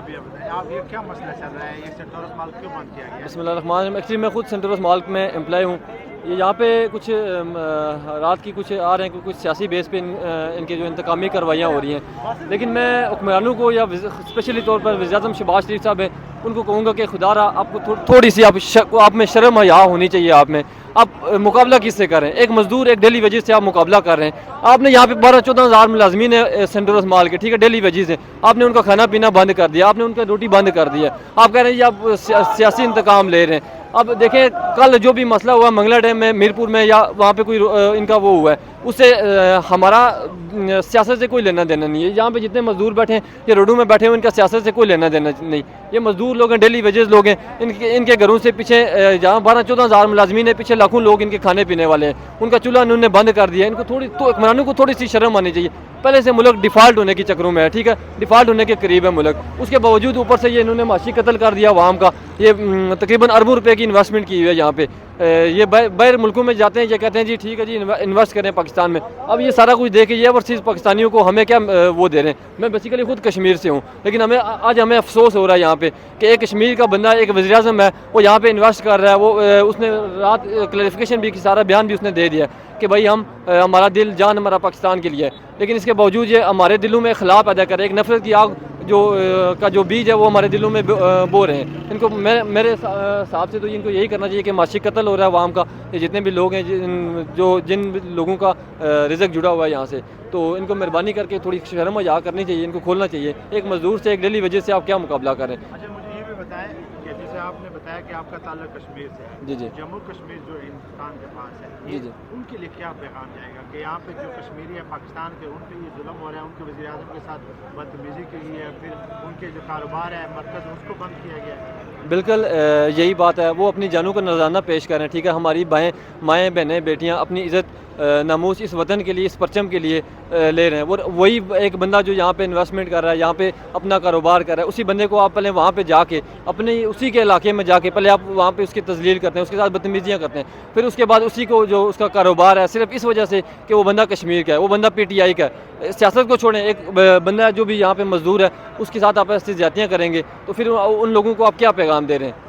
आप ये बताएं, आप ये क्या मसला चल रहा है, ये सेंटोरस मॉल क्यों बंद किया गया? बिस्मिल्लाहिर्रहमानिर्रहीम। एक्चुअली मैं खुद सेंटोरस मॉल में एम्प्लॉय हूँ। ये यहाँ पे कुछ रात की कुछ आ रहे हैं कि कुछ सियासी बेस पे इनके जो इंतकामी कार्रवाइयाँ हो रही हैं, लेकिन मैं हुक्मरानों को या स्पेशली तौर पर वज़ीर-ए-आज़म शहबाज शरीफ साहब हैं, उनको कहूँगा कि खुदारा आपको थोड़ी सी आप में शर्म हया होनी चाहिए। आप में आप मुकाबला किससे कर रहे हैं? एक मजदूर एक डेली वेजेस से आप मुकाबला कर रहे हैं। आपने यहाँ पे 12-14 हज़ार मुलाजमीन है सेंटोरस मॉल के, ठीक है, डेली वेजेस है। आपने उनका खाना पीना बंद कर दिया, आपने उनका रोटी बंद कर दिया। आप कह रहे हैं ये आप सियासी इंतकाम ले रहे हैं। अब देखें, कल जो भी मसला हुआ मंगला डैम में, मीरपुर में, या वहाँ पे कोई इनका वो हुआ है, उससे हमारा सियासत से कोई लेना देना नहीं है। यहाँ पे जितने मजदूर बैठे हैं, ये रोडों में बैठे हैं, इनका सियासत से कोई लेना देना नहीं। ये मजदूर लोग हैं, डेली वेजेस लोग हैं। इनके घरों से पीछे जहाँ 12-14 हज़ार मुलाजमीन है, पीछे लाखों लोग इनके खाने पीने वाले हैं। उनका चूल्हा उन्होंने बंद कर दिया। इनको हुक्मरानों को थोड़ी सी शर्म आनी चाहिए। पहले से मुल्क डिफ़ाल्ट होने के चक्रों में है, ठीक है, डिफ़ाल्ट होने के करीब है मुल्क। उसके बावजूद ऊपर से ये इन्होंने माशी कत्ल कर दिया आवाम का। ये तकरीबन अरबों रुपए की इन्वेस्टमेंट की हुई है यहाँ पे। ये बाहर मुल्कों में जाते हैं, ये कहते हैं जी ठीक है जी इन्वेस्ट करें पाकिस्तान में। अब ये सारा कुछ दे के ये ओवरसीज़ पाकिस्तानियों को हमें क्या वो दे रहे हैं। मैं बेसिकली खुद कश्मीर से हूँ, लेकिन आज हमें अफसोस हो रहा है यहाँ पे कि एक कश्मीर का बंदा, एक वज़ीर-ए-आज़म है, वो यहाँ पे इन्वेस्ट कर रहा है। वो उसने रात क्लैरिफिकेशन भी, सारा बयान भी उसने दे दिया कि भाई हमारा दिल जान हमारा पाकिस्तान के लिए है। लेकिन इसके बावजूद ये हमारे दिलों में खिलाफ पैदा करे, एक नफरत की आग जो बीज है वो हमारे दिलों में बो रहे हैं। इनको मेरे हिसाब से तो इनको यही करना चाहिए कि माशी कत्ल हो रहा है अवाम का। ये जितने भी लोग हैं जिन लोगों का रिज़्क जुड़ा हुआ है यहाँ से, तो इनको मेहरबानी करके थोड़ी शर्म हया करनी चाहिए, इनको खोलना चाहिए। एक मजदूर से, एक डेली वजह से आप क्या मुकाबला करें। अच्छा, मुझे ये भी बताएं कि जैसे आपने बताया कि आपका ताल्लुक कश्मीर से है, जी जी जम्मू कश्मीर जो हिंदुस्तान के पास है, जी जी। उनके लिए क्या पैगाम जाएगा कि यहाँ पे जो कश्मीरी है पाकिस्तान के, उन पे ये जुल्म हो रहा है, उनके वज़ीर-ए-आज़म के साथ बदतमीज़ी की गई है, फिर उनके जो कारोबार है मरकज़ उसको बंद किया गया है। बिल्कुल यही बात है। वो अपनी जानों का नजराना पेश करें, ठीक है। हमारी माएँ बहनें बेटियाँ अपनी इज़्ज़त नामूस इस वतन के लिए, इस परचम के लिए ले रहे हैं। वो वही एक बंदा जो यहाँ पे इन्वेस्टमेंट कर रहा है, यहाँ पे अपना कारोबार कर रहा है, उसी बंदे को आप पहले वहाँ पे जाके अपने उसी के इलाके में जाके पहले आप वहाँ पे उसकी तज़लील करते हैं, उसके साथ बदतमीज़ियाँ करते हैं। फिर उसके बाद उसी को जो उसका कारोबार है, सिर्फ इस वजह से कि वो बंदा कश्मीर का है, वो बंदा PTI का है। सियासत को छोड़ें, एक बंदा जो भी यहाँ पे मजदूर है उसके साथ आप ऐसी ज़्यादतियाँ करेंगे तो फिर उन लोगों को आप क्या पैगाम दे रहे हैं।